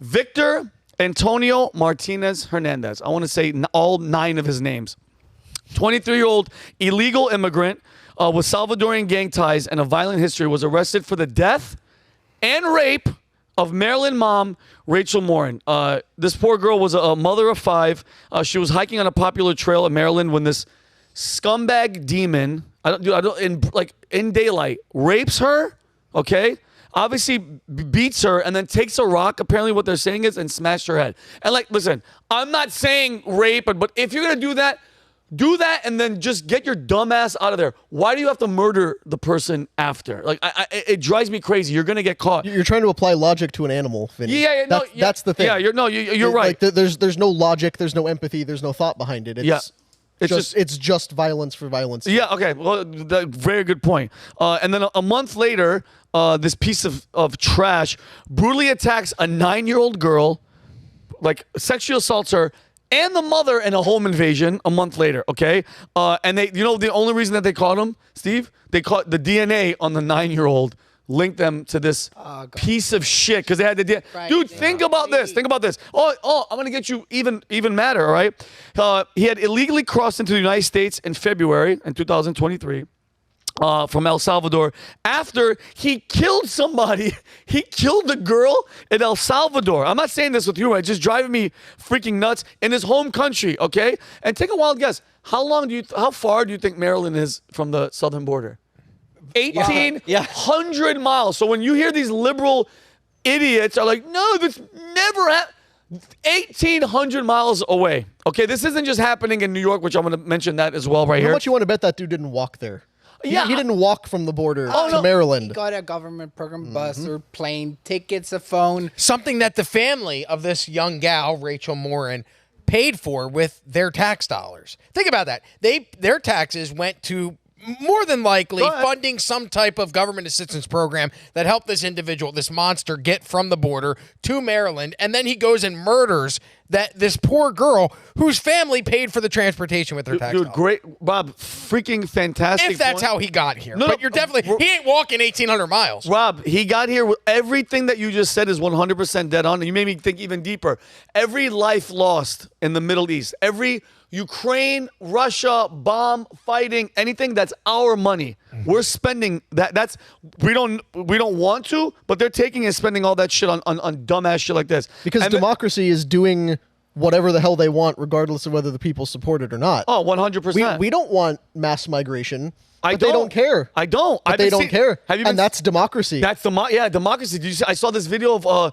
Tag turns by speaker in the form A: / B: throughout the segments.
A: Victor Antonio Martinez Hernandez. I want to say all 9 of his names. 23-year-old illegal immigrant with Salvadorian gang ties and a violent history was arrested for the death and rape of Maryland mom Rachel Morin. This poor girl was a mother of 5. She was hiking on a popular trail in Maryland when this scumbag demon, in daylight, rapes her. Okay, obviously beats her and then takes a rock. Apparently, what they're saying is and smashed her head. And listen, I'm not saying rape, but if you're gonna do that and then just get your dumb ass out of there. Why do you have to murder the person after? It drives me crazy. You're gonna get caught.
B: You're trying to apply logic to an animal, Vinny. That's the thing.
A: Yeah, you're right.
B: There's no logic. There's no empathy. There's no thought behind it. It's just violence for violence.
A: Yeah. Okay. Well, very good point. And then a month later, this piece of trash brutally attacks a 9-year-old girl, sexually assaults her. And the mother in a home invasion a month later, okay? And the only reason that they caught him, Steve, they caught the DNA on the 9-year-old, linked them to this piece of shit because they had the DNA. Right. Dude, think about this. Think about this. Oh, I'm gonna get you even madder. All right? He had illegally crossed into the United States in February in 2023. From El Salvador after he killed somebody. He killed the girl in El Salvador. I'm not saying this with humor. It's just driving me freaking nuts in his home country, okay? And take a wild guess. How far do you think Maryland is from the southern border? 1,800 miles. So when you hear these liberal idiots are like, no, this never happened. 1,800 miles away. Okay, this isn't just happening in New York, which I'm going to mention that as well here.
B: How much you want to bet that dude didn't walk there? He didn't walk from the border to Maryland.
C: He got a government program bus or plane tickets, a phone.
D: Something that the family of this young gal, Rachel Morin, paid for with their tax dollars. Think about that. Their taxes went to more than likely funding some type of government assistance program that helped this individual, this monster, get from the border to Maryland, and then he goes and murders this poor girl whose family paid for the transportation with their tax dollars.
A: Great, Rob, freaking fantastic.
D: If that's how he got here. But you're definitely, he ain't walking 1,800 miles.
A: Rob, he got here with everything that you just said is 100% dead on, and you made me think even deeper. Every life lost in the Middle East, every Ukraine, Russia, bomb, fighting, anything, that's our money. We're spending that. We don't want to, but they're taking and spending all that shit on dumbass shit like this.
B: Because democracy is doing whatever the hell they want, regardless of whether the people support it or not.
A: Oh, 100%.
B: We don't want mass migration. But they don't care.
A: I don't.
B: But they don't care. And that's democracy.
A: That's democracy. Did you see? I saw this video of a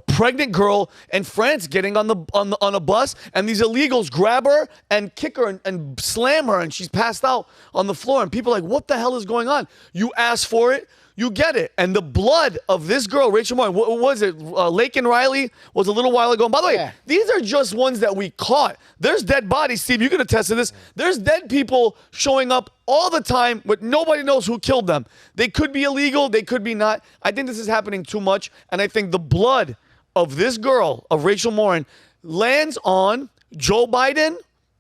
A: pregnant girl in France getting on a bus, and these illegals grab her and kick her and slam her, and she's passed out on the floor. And people are like, "What the hell is going on?" You ask for it, you get it. And the blood of this girl, Rachel Morin, what was it? Lake and Riley was a little while ago. And by the way, these are just ones that we caught. There's dead bodies, Steve. You can attest to this. There's dead people showing up all the time, but nobody knows who killed them. They could be illegal. They could be not. I think this is happening too much. And I think the blood of this girl, of Rachel Morin, lands on Joe Biden,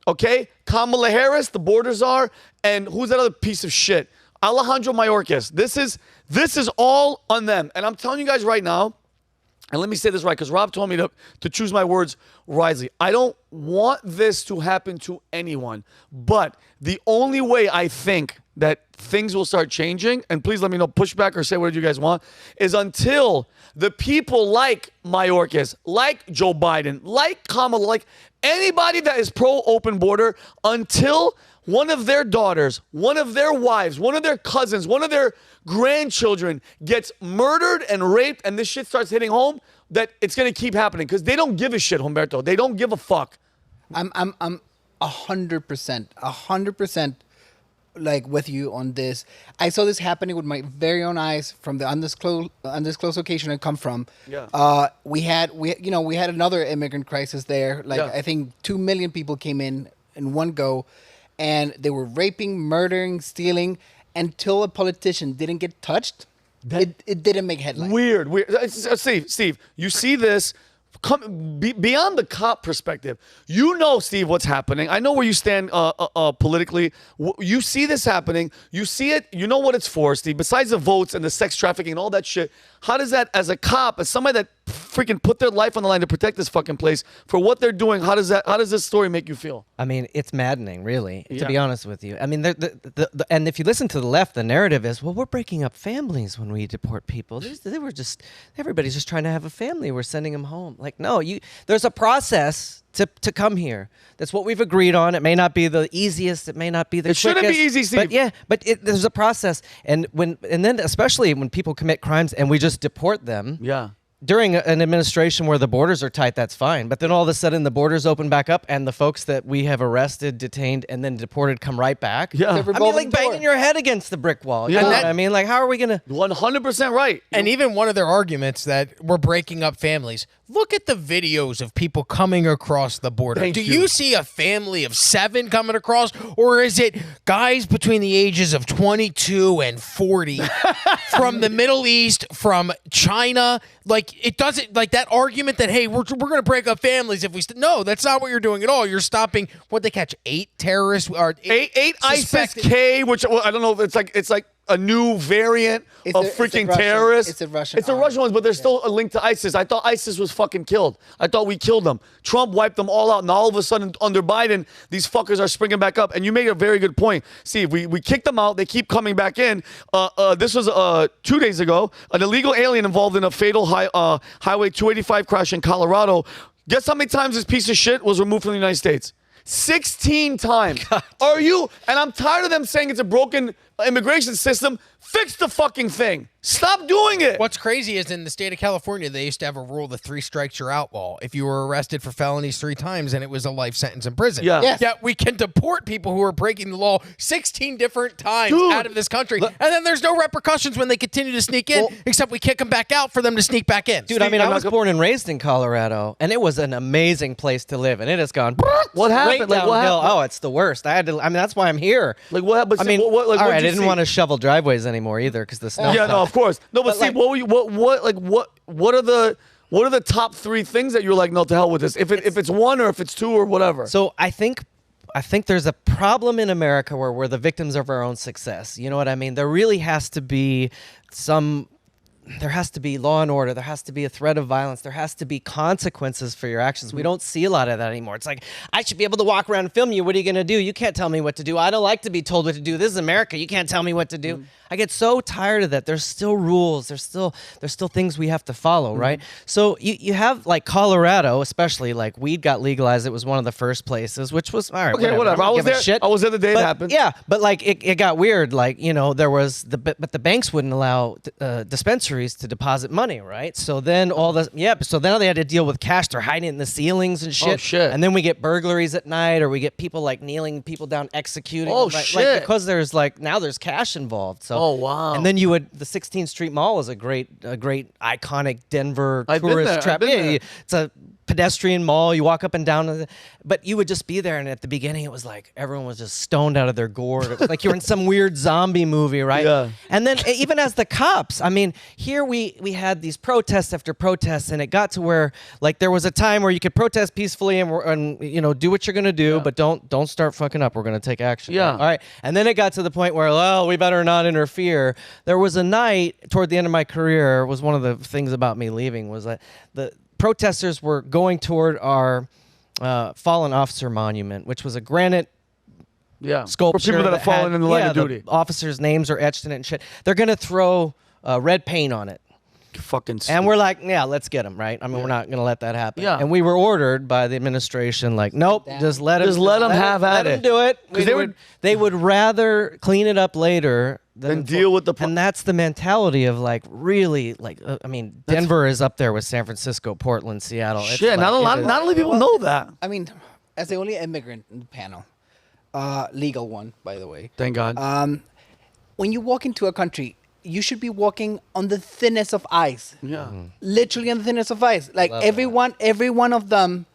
A: okay, Kamala Harris, the border czar, and who's that other piece of shit? Alejandro Mayorkas. This is all on them. And I'm telling you guys right now, and let me say this right, because Rob told me to choose my words wisely. I don't want this to happen to anyone. But the only way I think that things will start changing, and please let me know, pushback or say whatever you guys want, is until the people like Mayorkas, like Joe Biden, like Kamala, like anybody that is pro-open border, until one of their daughters, one of their wives, one of their cousins, one of their grandchildren gets murdered and raped, and this shit starts hitting home, that it's going to keep happening because they don't give a shit, Humberto. They don't give a fuck.
C: I'm 100% like with you on this. I saw this happening with my very own eyes from the undisclosed location I come from.
A: Yeah.
C: We had another immigrant crisis there. I think 2 million people came in one go. And they were raping, murdering, stealing until a politician didn't get touched. It didn't make headlines.
A: Weird. Steve, you see this beyond the cop perspective. You know, Steve, what's happening. I know where you stand politically. You see this happening. You see it. You know what it's for, Steve. Besides the votes and the sex trafficking and all that shit, how does that, as a cop, as somebody that freaking put their life on the line to protect this fucking place for what they're doing. How does this story make you feel?
E: I mean, it's maddening, really, to be honest with you. I mean, and if you listen to the left, the narrative is, well, we're breaking up families when we deport people. Everybody's just trying to have a family. We're sending them home. Like, no, there's a process to come here. That's what we've agreed on. It may not be the easiest. It may not be the quickest.
A: It shouldn't be easy, Steve.
E: But there's a process. And then especially when people commit crimes and we just deport them.
A: Yeah.
E: During an administration where the borders are tight, that's fine. But then all of a sudden the borders open back up and the folks that we have arrested, detained, and then deported come right back.
A: Yeah.
C: It's a
E: I mean, like
C: revolving door.
E: banging your head against the brick wall. You
A: Yeah.
E: know what I mean? Like, how are we going to...
A: 100% right.
D: And even one of their arguments that we're breaking up families. Look at the videos of people coming across the border.
A: Thank
D: Do
A: you.
D: you see a family of 7 coming across? Or is it guys between the ages of 22 and 40 from the Middle East, from China? Like, it doesn't, like that argument that, hey, we're going to break up families if we, no, that's not what you're doing at all. You're stopping, what they catch, 8 terrorists? Or
A: Eight ISIS
D: suspected-
A: K, which I don't know if it's like a new variant of freaking
C: Russian-
A: terrorists.
C: it's a Russian
A: It's a Russian ones, but they're still linked to ISIS. I thought ISIS was fucking killed. I thought we killed them. Trump wiped them all out, and all of a sudden, under Biden, these fuckers are springing back up. And you made a very good point. See, we kicked them out. They keep coming back in. This was 2 days ago. An illegal alien involved in a fatal Highway 285 crash in Colorado. Guess how many times this piece of shit was removed from the United States? 16 times. God. Are you? And I'm tired of them saying it's a broken immigration system. Fix the fucking thing. Stop doing it.
D: What's crazy is in the state of California, they used to have a rule: the 3 strikes you're outlaw. If you were arrested for felonies 3 times, and it was a life sentence in prison.
A: Yeah.
C: Yes.
D: Yet we can deport people who are breaking the law 16 different times
A: Dude.
D: out of this country, and then there's no repercussions when they continue to sneak in, except we kick them back out for them to sneak back in.
E: Dude, I mean, I was born and raised in Colorado, and it was an amazing place to live, and it has gone
A: What happened?
E: straight
A: Like, what
E: downhill.
A: happened?
E: Oh, it's the worst. I mean, that's why I'm here.
A: Like, what happened?
E: I mean,
A: what, like,
E: all
A: what'd
E: right, I
A: you
E: didn't
A: see?
E: want to shovel driveways anymore either because the snow.
A: Yeah, no, of course. No, but see,
E: like-
A: what are the top 3 things that you're like, no, to hell with this? If it's 1 or if it's 2 or whatever.
E: So I think there's a problem in America where we're the victims of our own success. You know what I mean? There really has to be there has to be law and order. There has to be a threat of violence. There has to be consequences for your actions. We don't see a lot of that anymore. It's like, I should be able to walk around and film you. What are you going to do? You can't tell me what to do. I don't like to be told what to do. This is America. You can't tell me what to do. I get so tired of that. There's still rules. There's still things we have to follow, right? So you have like Colorado, especially like weed got legalized. It was one of the first places, which was all right.
A: Okay, whatever.
E: I'm
A: I
E: not
A: was
E: giving a
A: there.
E: shit.
A: I was there the day it
E: But,
A: happened.
E: Yeah, but like it got weird. Like, you know, there was but the banks wouldn't allow dispensaries to deposit money, right? So then so then they had to deal with cash. They're hiding it in the ceilings and shit.
A: Oh, shit.
E: And then we get burglaries at night, or we get people like kneeling people down, executing.
A: Oh,
E: like,
A: shit.
E: because there's now there's cash involved. So
A: Oh, wow.
E: And then the 16th Street Mall is a great iconic Denver
A: I've been
E: tourist
A: there.
E: trap.
A: I've been there.
E: It's a pedestrian mall. You walk up and down, but you would just be there. And at the beginning, it was like everyone was just stoned out of their gourd. It was like you're in some weird zombie movie, right?
A: Yeah.
E: And then even as the cops, I mean, here we had these protests after protests, and it got to where like there was a time where you could protest peacefully and you know, do what you're gonna do, but don't start fucking up. We're gonna take action.
A: Yeah.
E: All right. And then it got to the point where, well, we better not interfere. There was a night toward the end of my career, was one of the things about me leaving, was that the protesters were going toward our fallen officer monument, which was a granite sculpture.
A: For people that have fallen in the line of duty.
E: The officers' names are etched in it and shit. They're going to throw red paint on it.
A: Fucking stupid.
E: And we're like, yeah, let's get them, right? I mean, we're not going to let that happen.
A: Yeah.
E: And we were ordered by the administration, like, nope, just let them
A: have at
E: Let
A: it.
E: them do it.
A: 'Cause
E: They would rather clean it up later
A: Then deal with the
E: and that's the mentality of like really like I mean, Denver is up there with San Francisco, Portland, Seattle. It's
A: shit.
E: like,
A: Not a lot of people know that.
C: I mean, as the only immigrant in the panel, legal one, by the way.
A: Thank God.
C: When you walk into a country, you should be walking on the thinnest of ice.
A: Yeah.
C: Literally on the thinnest of ice. Like every one of them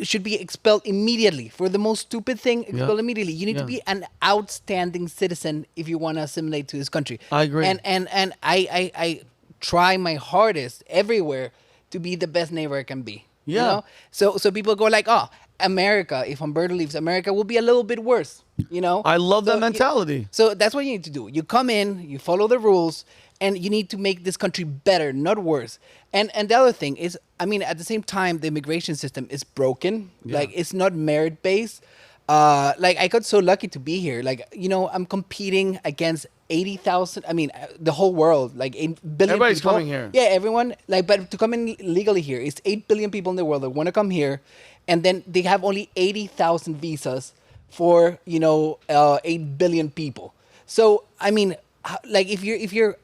C: should be expelled immediately for the most stupid thing. Expelled immediately. You need to be an outstanding citizen if you want to assimilate to this country.
A: I agree.
C: And I try my hardest everywhere to be the best neighbor I can be.
A: Yeah.
C: You know? So people go like, oh, America, if Humberto leaves, America will be a little bit worse. You know?
A: I love that
C: So,
A: mentality.
C: So that's what you need to do. You come in, you follow the rules, and you need to make this country better, not worse. And the other thing is, I mean, at the same time, the immigration system is broken. Like, it's not merit based. Like, I got so lucky to be here. Like, you know, I'm competing against 80,000. I mean, the whole world, like 8 billion.
A: Everybody's
C: people.
A: coming here.
C: Yeah, everyone. Like, but to come in legally here, it's 8 billion people in the world that want to come here, and then they have only 80,000 visas for 8 billion people. So I mean, like if you're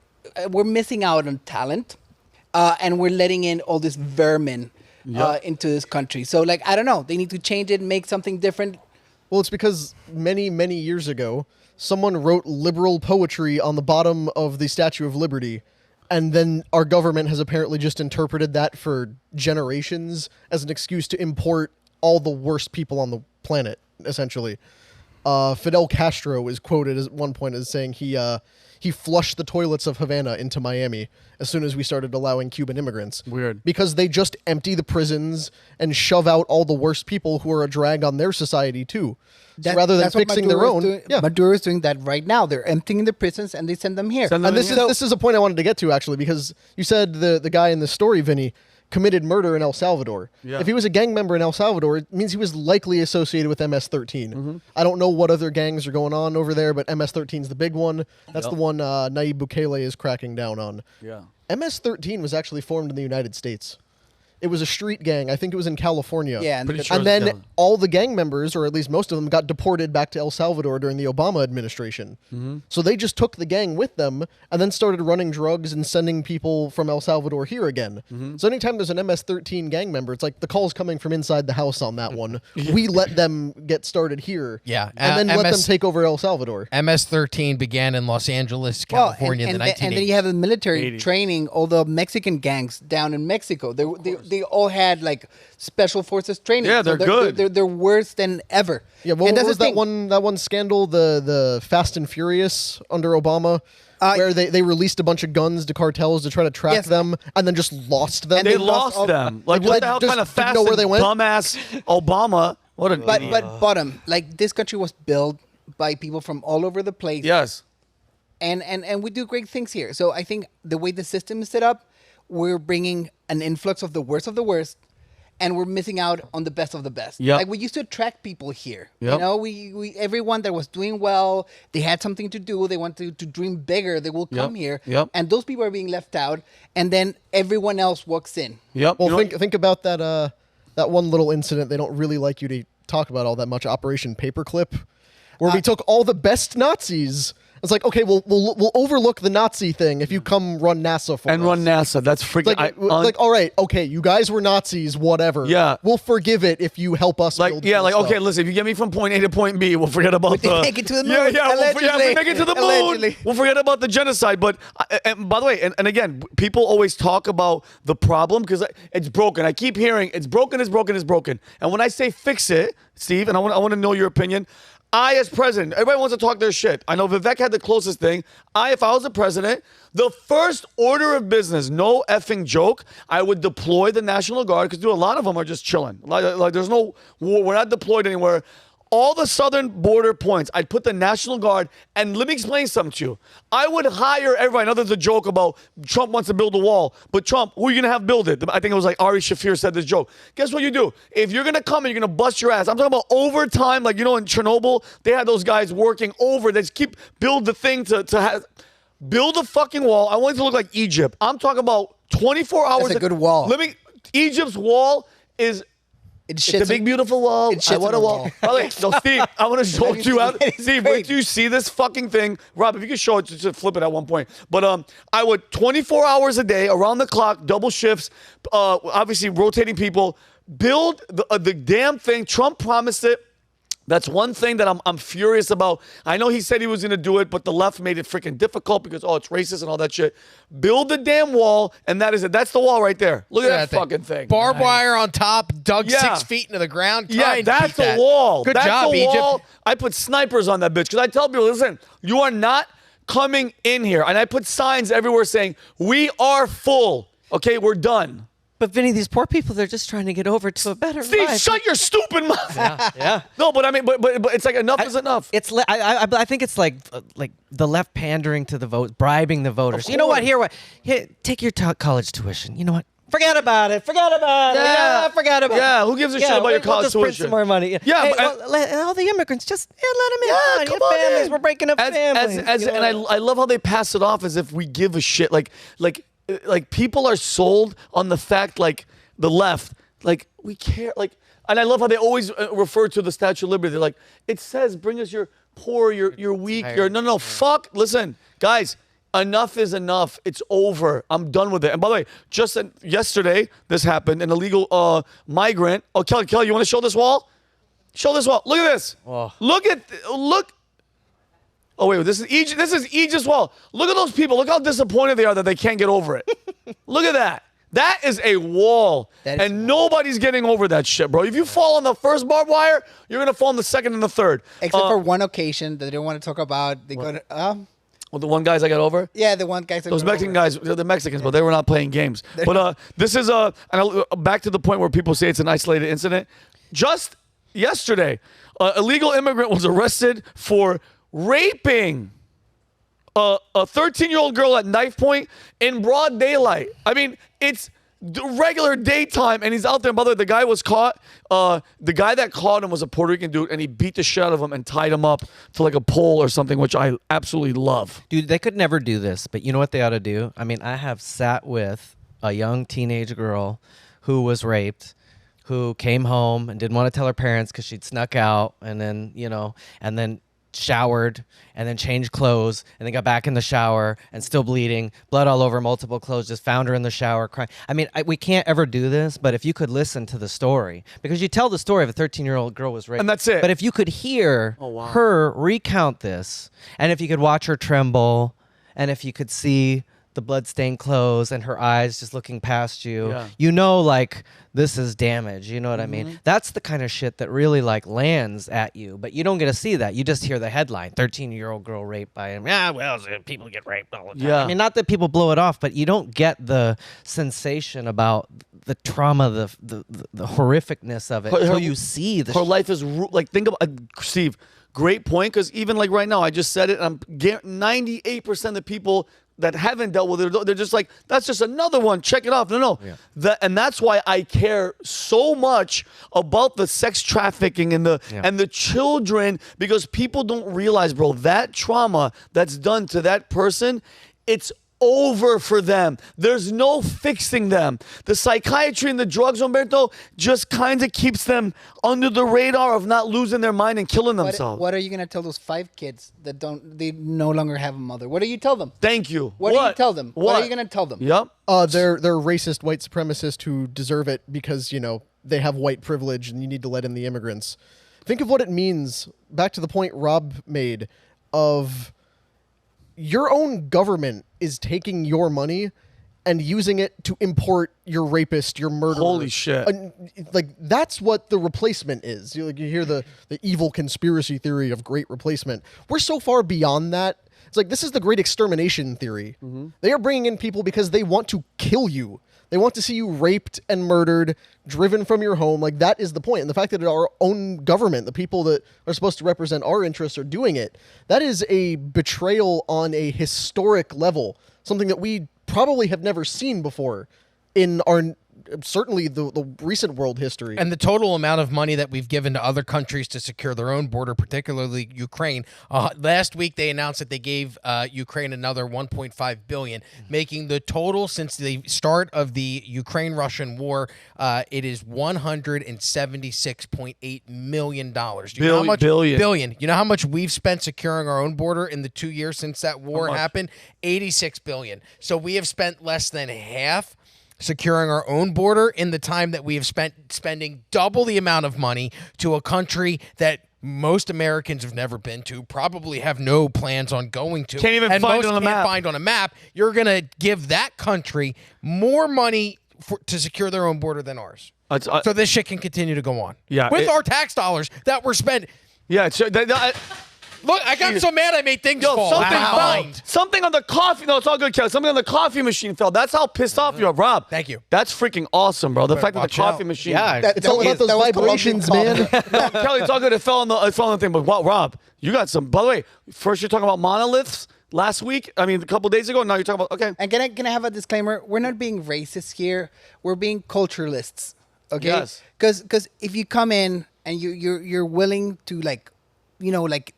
C: we're missing out on talent, and we're letting in all this vermin into this country. So like, I don't know, they need to change it, make something different.
B: Well, it's because many, many years ago, someone wrote liberal poetry on the bottom of the Statue of Liberty, and then our government has apparently just interpreted that for generations as an excuse to import all the worst people on the planet, essentially. Fidel Castro is quoted at one point as saying he flushed the toilets of Havana into Miami as soon as we started allowing Cuban immigrants.
A: Weird.
B: Because they just empty the prisons and shove out all the worst people who are a drag on their society too. So rather than fixing their own,
C: Maduro is doing that right now. They're emptying the prisons and they send them here.
B: And this is a point I wanted to get to, actually, because you said the guy in the story, Vinny, committed murder in El Salvador.
A: Yeah.
B: If he was a gang member in El Salvador, it means he was likely associated with MS-13. I don't know what other gangs are going on over there, but MS-13 is the big one. That's the one Nayib Bukele is cracking down on.
A: Yeah.
B: MS-13 was actually formed in the United States. It was a street gang. I think it was in California.
C: Yeah,
B: and then all the gang members, or at least most of them, got deported back to El Salvador during the Obama administration. So they just took the gang with them and then started running drugs and sending people from El Salvador here again. So anytime there's an MS-13 gang member, it's like the call's coming from inside the house on that one. We let them get started here.
D: Yeah.
B: And then let them take over El Salvador.
D: MS-13 began in Los Angeles, California in the 1980s.
C: And then you have the military training all the Mexican gangs down in Mexico. They all had like special forces training.
A: Yeah, they're good.
C: They're worse than ever.
B: Yeah, what was that one scandal, the Fast and Furious under Obama, where they released a bunch of guns to cartels to try to track them and then just lost them?
C: And
A: They lost them. Like, what the hell kind of fast and dumbass Obama? What a
C: but bottom, like, this country was built by people from all over the place.
A: Yes.
C: And we do great things here. So I think the way the system is set up, we're bringing an influx of the worst, and we're missing out on the best of the best.
A: Yep.
C: Like, we used to attract people here.
A: Yep.
C: You know, we everyone that was doing well, they had something to do, they want to dream bigger, they will come here.
A: Yep.
C: And those people are being left out, and then everyone else walks in.
A: Yep.
B: Well, think about that one little incident they don't really like you to talk about all that much, Operation Paperclip, where we took all the best Nazis. It's like, okay, we'll overlook the Nazi thing if you come run NASA for us.
A: And run NASA. That's freaking...
B: Like, all right, okay, you guys were Nazis, whatever.
A: Yeah.
B: We'll forgive it if you help us build
A: yeah, like,
B: stuff.
A: okay, listen, if you get me from point A to point B, we'll forget about
C: They make it to the moon.
A: if we make it to the moon,
C: Allegedly.
A: we'll forget about the genocide. But, and by the way, and again, people always talk about the problem because it's broken. I keep hearing, it's broken. And when I say fix it, Steve, and I want to know your opinion, as president, everybody wants to talk their shit. I know Vivek had the closest thing. If I was the president, the first order of business, no effing joke, I would deploy the National Guard, because a lot of them are just chilling. Like there's no war. We're not deployed anywhere. All the southern border points, I'd put the National Guard, and let me explain something to you. I would hire everybody. I know there's a joke about Trump wants to build a wall, but Trump, who are you going to have build it? I think it was like Ari Shafir said this joke. Guess what you do? If you're going to come and you're going to bust your ass, I'm talking about overtime, like, in Chernobyl, they had those guys working over. They just build the thing build a fucking wall. I want it to look like Egypt. I'm talking about 24 hours.
C: That's a good wall.
A: Egypt's wall is... It's a big, beautiful wall. I want a wall. By the way, Steve, I want to show you out. Steve, wait till you see this fucking thing. Rob, if you could show it, just flip it at one point. But I would 24 hours a day, around the clock, double shifts, obviously rotating people, build the damn thing. Trump promised it. That's one thing that I'm furious about. I know he said he was going to do it, but the left made it freaking difficult because, it's racist and all that shit. Build the damn wall, and that is it. That's the wall right there. Look at that fucking thing.
D: Barbed wire on top, dug 6 feet into the ground.
A: Yeah, that's a wall.
D: Good job, Egypt.
A: I put snipers on that bitch because I tell people, listen, you are not coming in here. And I put signs everywhere saying, we are full. Okay, we're done.
E: But Vinny, these poor people, they're just trying to get over to a better
A: Steve,
E: life.
A: shut your stupid mouth.
E: Yeah.
A: No, but I mean, but it's like enough is enough.
E: It's I think it's like the left pandering to the vote, bribing the voters. You know what? Here, take your college tuition. You know what? Forget about it. Forget about it.
A: Yeah.
E: Forget about it.
A: Yeah, who gives a shit about your college
E: just print
A: tuition?
E: some more money.
A: Yeah,
E: Hey,
A: but
E: let all the immigrants just let them in.
A: Yeah,
E: Fine,
A: come
E: your
A: on
E: families.
A: in.
E: We're breaking up families.
A: And I love how they pass it off as if we give a shit. Like people are sold on the fact, like the left, like we care. Like, and I love how they always refer to the Statue of Liberty. They're like, it says, bring us your poor, your weak, your no. Fuck. Listen, guys. Enough is enough. It's over. I'm done with it. And by the way, just yesterday, this happened. An illegal migrant. Oh, Kelly, you want to show this wall? Show this wall. Look at this.
E: Oh.
A: Look. Oh wait, this is Egypt. This is Egypt's wall. Look at those people. Look how disappointed they are that they can't get over it. Look at that. That is a wall, and nobody's getting over that shit, bro. If you fall on the first barbed wire, you're gonna fall on the second and the third.
C: Except for one occasion that they don't want to talk about. They go to.
A: Well, the one guys I got over?
C: Yeah, the one guys.
A: Those Mexican guys, they're the Mexicans, but they were not playing games. But this is back to the point where people say it's an isolated incident. Just yesterday, an illegal immigrant was arrested for raping a 13-year-old girl at knife point in broad daylight. I mean, it's regular daytime, and he's out there. By the way, the guy was caught. The guy that caught him was a Puerto Rican dude, and he beat the shit out of him and tied him up to like a pole or something, which I absolutely love.
E: Dude, they could never do this, but you know what they ought to do? I mean, I have sat with a young teenage girl who was raped, who came home and didn't want to tell her parents because she'd snuck out, and then, and then showered and then changed clothes and then got back in the shower and still bleeding, blood all over multiple clothes, just found her in the shower crying. I mean, we can't ever do this, but if you could listen to the story, because you tell the story of a 13-year-old girl was raped.
A: And that's it.
E: But if you could hear her recount this, and if you could watch her tremble, and if you could see the bloodstained clothes and her eyes just looking past you, like, this is damage. You know what I mean? That's the kind of shit that really like lands at you, but you don't get to see that. You just hear the headline, 13-year-old girl raped by him. Yeah, well, people get raped all the time.
A: Yeah.
E: I mean, not that people blow it off, but you don't get the sensation about the trauma, the horrificness of it until you see the
A: Her life is, think about, Steve, great point, because even like right now, I just said it, I'm 98% of the people that haven't dealt with it, they're just like, that's just another one. Check it off. No. Yeah. And that's why I care so much about the sex trafficking and the children, because people don't realize, bro, that trauma that's done to that person, it's over for them. There's no fixing them. The psychiatry and the drugs, Humberto, just kind of keeps them under the radar of not losing their mind and killing themselves.
C: What are you going to tell those 5 kids that they no longer have a mother? What do you tell them?
A: Thank you.
C: What do you tell them? What are you going to tell them?
A: Yep.
B: They're racist white supremacists who deserve it because, they have white privilege and you need to let in the immigrants. Think of what it means, back to the point Rob made, of your own government is taking your money and using it to import your rapist, your murderer.
A: Holy shit.
B: That's what the replacement is. You hear the evil conspiracy theory of great replacement. We're so far beyond that. It's like, this is the great extermination theory. They are bringing in people because they want to kill you. They want to see you raped and murdered, driven from your home. Like, that is the point. And the fact that our own government, the people that are supposed to represent our interests, are doing it, that is a betrayal on a historic level, something that we probably have never seen before in our, certainly the recent world history.
D: And the total amount of money that we've given to other countries to secure their own border, particularly Ukraine. Last week they announced that they gave Ukraine another $1.5 billion, making the total since the start of the Ukraine-Russian war, it is $176.8 million. Billion. You know how much we've spent securing our own border in the 2 years since that war happened? $86 billion. So we have spent less than half securing our own border in the time that we have spent spending double the amount of money to a country that most Americans have never been to, probably have no plans on going to.
A: Can't even find on a map.
D: You're going to give that country more money to secure their own border than ours. So this shit can continue to go on.
A: Yeah,
D: with our tax dollars that we're spending.
A: Yeah,
D: Look, I got so mad I made things
A: Yo,
D: fall.
A: something
D: Out of
A: fell.
D: mind.
A: Something on the coffee. No, it's all good, Kelly. Something on the coffee machine fell. That's how pissed off you are, Rob.
D: Thank you.
A: That's freaking awesome, bro. The fact that the
D: watch
A: coffee
D: out.
A: machine.
E: Yeah,
B: It's all about those vibrations, man.
A: No, Kelly, it's all good. It fell on the thing. But wow, Rob, you got some. By the way, first you're talking about monoliths last week. I mean, a couple days ago. Now you're talking about okay.
C: And can I have a disclaimer? We're not being racist here. We're being culturalists. Okay.
A: Yes.
C: Because if you come in and you're willing to like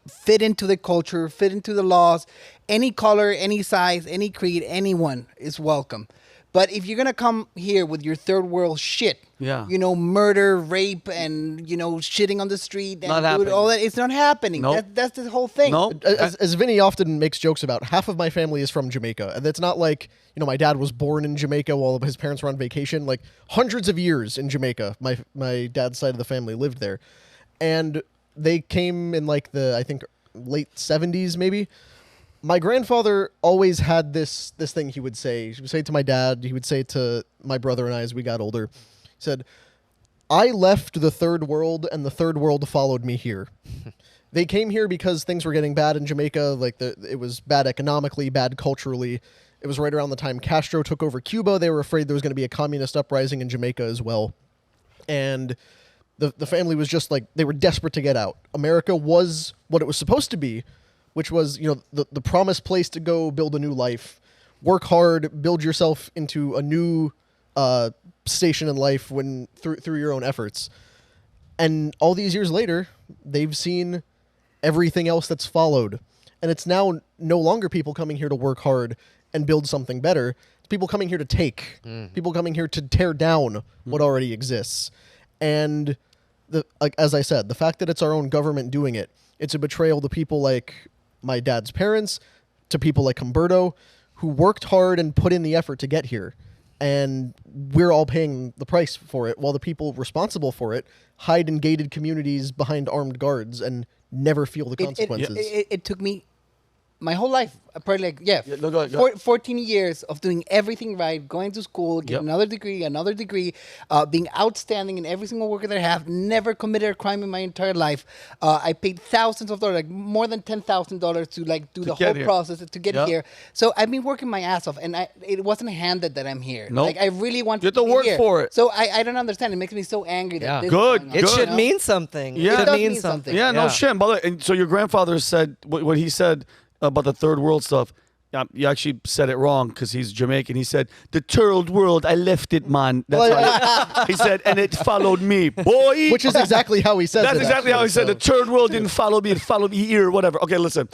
C: fit into the culture, fit into the laws, any color, any size, any creed, anyone is welcome. But if you're gonna come here with your third world shit,
A: Yeah.
C: Murder, rape, and shitting on the street, and
A: Not happening.
C: all that, it's not happening.
A: Nope.
C: That's the whole thing.
A: No.
B: As Vinny often makes jokes about, half of my family is from Jamaica. And it's not like, my dad was born in Jamaica while his parents were on vacation. Like, hundreds of years in Jamaica, my dad's side of the family lived there. And they came in, like, I think, late 70s, maybe. My grandfather always had this thing he would say. He would say to my dad, he would say to my brother and I as we got older. He said, I left the third world and the third world followed me here. They came here because things were getting bad in Jamaica. Like it was bad economically, bad culturally. It was right around the time Castro took over Cuba. They were afraid there was going to be a communist uprising in Jamaica as well. And the family was just like, they were desperate to get out. America was what it was supposed to be, which was, the promised place to go build a new life, work hard, build yourself into a new station in life through your own efforts. And all these years later, they've seen everything else that's followed. And it's now no longer people coming here to work hard and build something better. It's people coming here to take, people coming here to tear down what already exists. And as I said, the fact that it's our own government doing it, it's a betrayal to people like my dad's parents, to people like Humberto, who worked hard and put in the effort to get here. And we're all paying the price for it, while the people responsible for it hide in gated communities behind armed guards and never feel the consequences.
C: It took me my whole life, probably
A: go ahead.
C: 14 years of doing everything right, going to school, getting another degree, being outstanding in every single work that I have, never committed a crime in my entire life. I paid thousands of dollars, like more than $10,000 to do the whole process to get here. So I've been working my ass off, and it wasn't handed that I'm here.
A: Nope.
C: Like I really want
A: You have
C: to
A: to
C: be
A: work
C: here.
A: for it.
C: So I don't understand. It makes me so angry that this is
A: Good,
C: going on,
E: It
A: good.
E: should mean something.
A: Yeah.
E: It
A: It
E: should
C: does
E: mean
C: mean
E: something.
C: something.
A: Yeah, no shit. By the way, and so your grandfather said what he said about the third world stuff. You actually said it wrong because he's Jamaican. He said, the third world, I left it, man. That's how he said, and it followed me. Boy.
B: Which is exactly how he says it.
A: That's exactly how he said
B: actually,
A: the third world didn't follow me. It followed me here, whatever. Okay, listen.